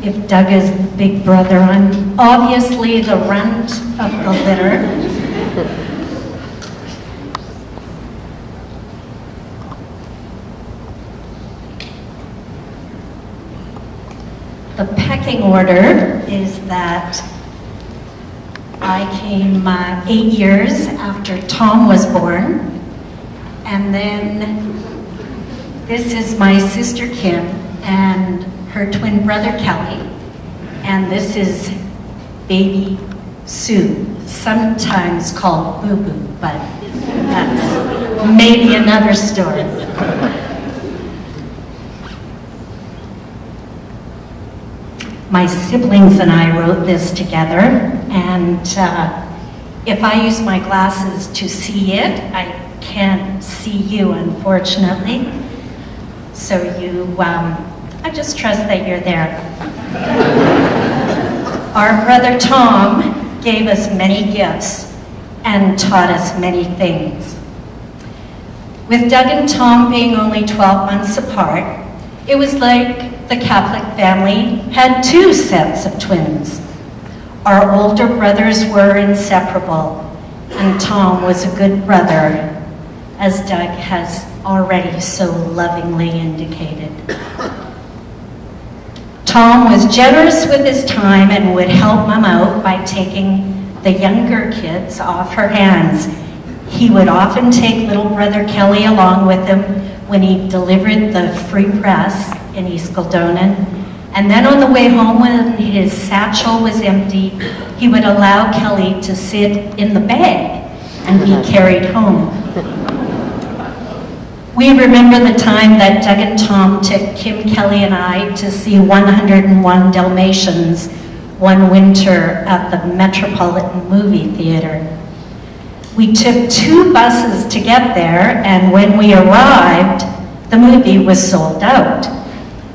if Doug is the big brother. I'm obviously the runt of the litter. The pecking order is that I came 8 years after Tom was born, and then this is my sister Kim and her twin brother Kelly, and this is baby Sue, sometimes called Boo Boo, but that's maybe another story. My siblings and I wrote this together, and if I use my glasses to see it, I can't see you, unfortunately. So I just trust that you're there. Our brother Tom gave us many gifts and taught us many things. With Doug and Tom being only 12 months apart, it was like the Kapilik family had 2 sets of twins. Our older brothers were inseparable, and Tom was a good brother, as Doug has already so lovingly indicated. Tom was generous with his time and would help Mom out by taking the younger kids off her hands. He would often take little brother Kelly along with him when he delivered the free press in East Kildonan. And then on the way home, when his satchel was empty, he would allow Kelly to sit in the bag and be carried home. We remember the time that Doug and Tom took Kim, Kelly, and I to see 101 Dalmatians one winter at the Metropolitan Movie Theater. We took 2 buses to get there, and when we arrived, the movie was sold out.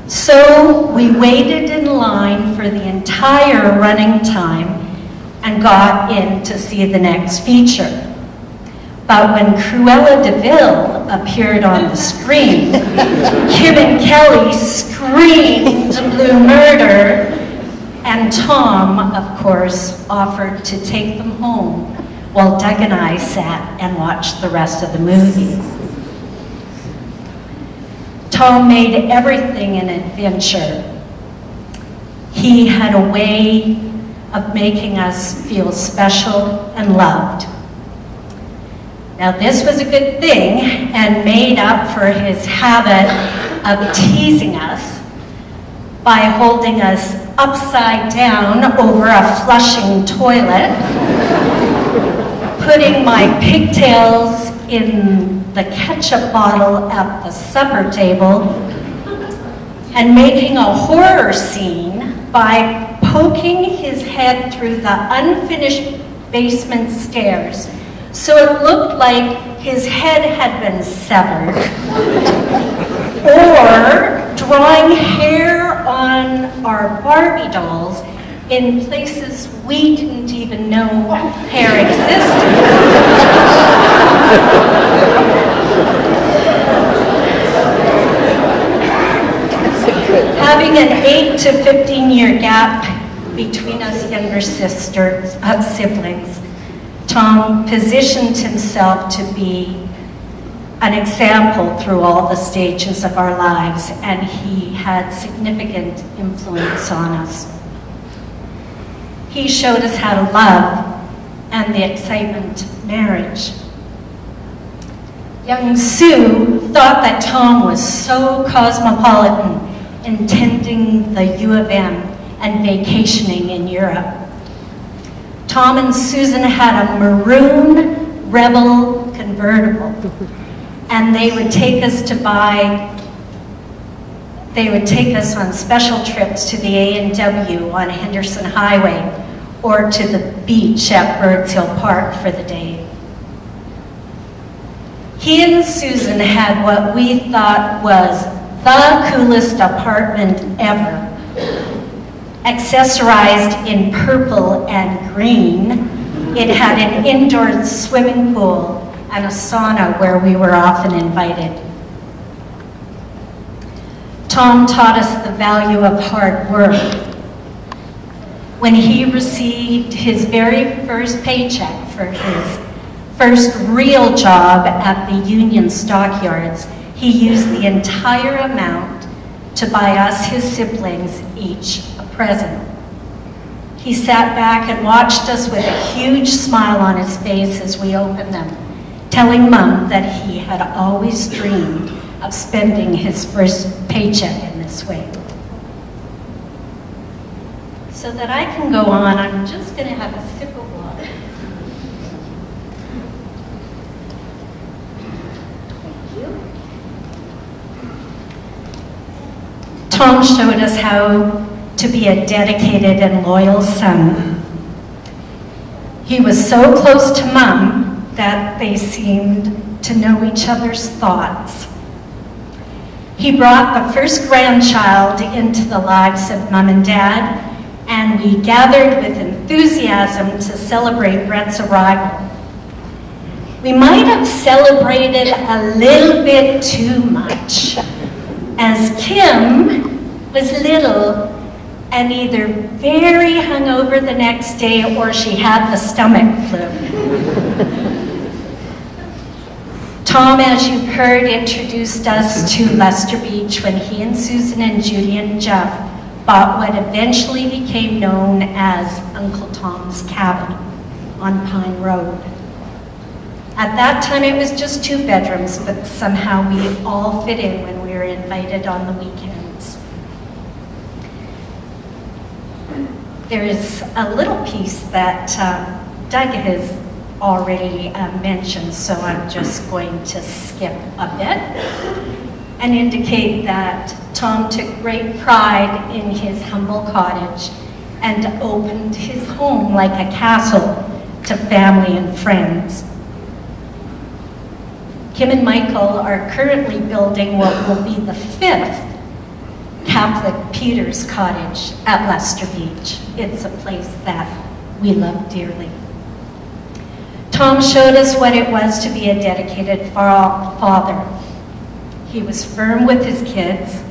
So we waited in line for the entire running time and got in to see the next feature. But when Cruella de Vil appeared on the screen, Kim and Kelly screamed blue murder, and Tom, of course, offered to take them home while Doug and I sat and watched the rest of the movie. Tom made everything an adventure. He had a way of making us feel special and loved. Now this was a good thing and made up for his habit of teasing us by holding us upside down over a flushing toilet, putting my pigtails in the ketchup bottle at the supper table, and making a horror scene by poking his head through the unfinished basement stairs so it looked like his head had been severed, or drawing hair on our Barbie dolls in places we didn't even know hair existed. Having an 8 to 15-year gap between us younger siblings, Tom positioned himself to be an example through all the stages of our lives, and he had significant influence on us. He showed us how to love and the excitement of marriage. Young Sue thought that Tom was so cosmopolitan, attending the U of M and vacationing in Europe. Tom and Susan had a maroon Rebel convertible, and they would take us on special trips to the A&W on Henderson Highway or to the beach at Birds Hill Park for the day. He and Susan had what we thought was the coolest apartment ever. Accessorized in purple and green, it had an indoor swimming pool and a sauna where we were often invited. Tom taught us the value of hard work when he received his very first paycheck for his first real job at the Union Stockyards, he used the entire amount to buy us, his siblings, each a present. He sat back and watched us with a huge smile on his face as we opened them, telling Mom that he had always dreamed of spending his first paycheck in this way. So that I can go on, I'm just going to have a sip of water. Thank you. Tom showed us how to be a dedicated and loyal son. He was so close to Mom that they seemed to know each other's thoughts. He brought the first grandchild into the lives of Mom and Dad, and we gathered with enthusiasm to celebrate Brett's arrival. We might have celebrated a little bit too much, as Kim was little and either very hungover the next day or she had the stomach flu. Tom, as you've heard, introduced us to Lester Beach when he and Susan and Judy and Jeff bought what eventually became known as Uncle Tom's Cabin on Pine Road. At that time it was just 2 bedrooms, but somehow we all fit in when we were invited on the weekends. There is a little piece that Doug has already mentioned, so I'm just going to skip a bit and indicate that Tom took great pride in his humble cottage and opened his home like a castle to family and friends. Kim and Michael are currently building what will be the 5th Kathleen Peters cottage at Lester Beach. It's a place that we love dearly. Tom showed us what it was to be a dedicated father. He was firm with his kids,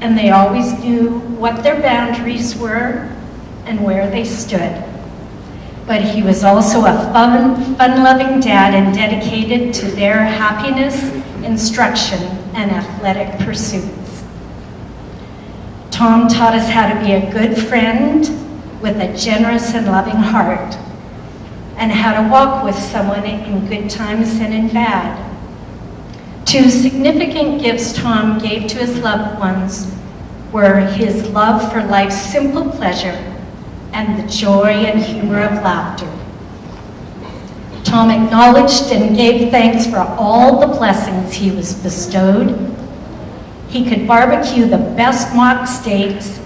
and they always knew what their boundaries were and where they stood. But he was also a fun-loving dad and dedicated to their happiness, instruction, and athletic pursuits. Tom taught us how to be a good friend with a generous and loving heart, and how to walk with someone in good times and in bad. 2 significant gifts Tom gave to his loved ones were his love for life's simple pleasure and the joy and humor of laughter. Tom acknowledged and gave thanks for all the blessings he was bestowed. He could barbecue the best mock steaks,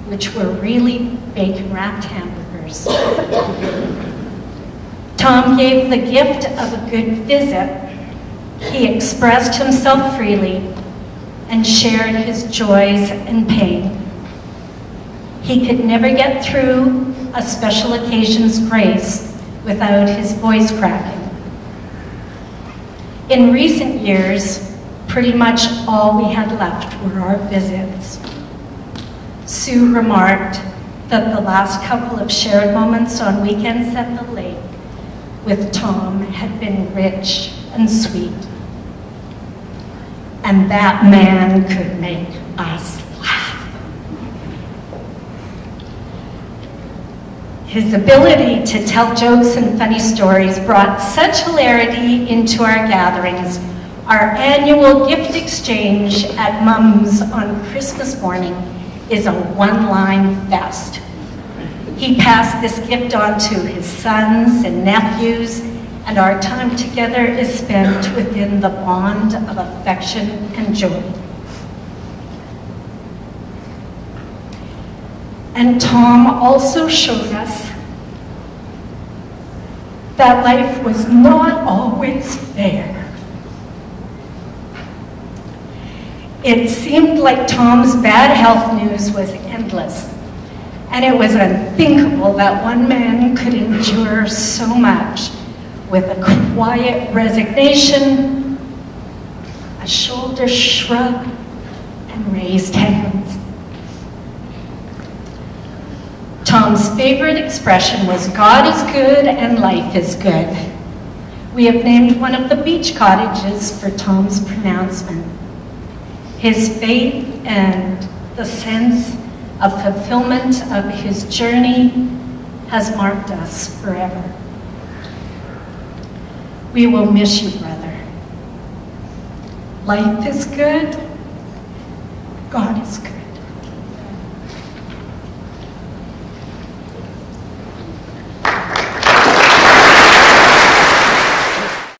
which were really bacon-wrapped hamburgers. Tom gave the gift of a good visit. He expressed himself freely and shared his joys and pain. He could never get through a special occasion's grace without his voice cracking. In recent years, pretty much all we had left were our visits. Sue remarked that the last couple of shared moments on weekends at the lake with Tom had been rich and sweet. And that man could make us laugh. His ability to tell jokes and funny stories brought such hilarity into our gatherings. Our annual gift exchange at Mum's on Christmas morning is a one-line fest. He passed this gift on to his sons and nephews, and our time together is spent within the bond of affection and joy. And Tom also showed us that life was not always fair. It seemed like Tom's bad health news was endless, and it was unthinkable that one man could endure so much with a quiet resignation, a shoulder shrug, and raised hands. Tom's favorite expression was, "God is good and life is good." We have named one of the beach cottages for Tom's pronouncement. His faith and the sense of fulfillment of his journey has marked us forever. We will miss you, brother. Life is good. God is good.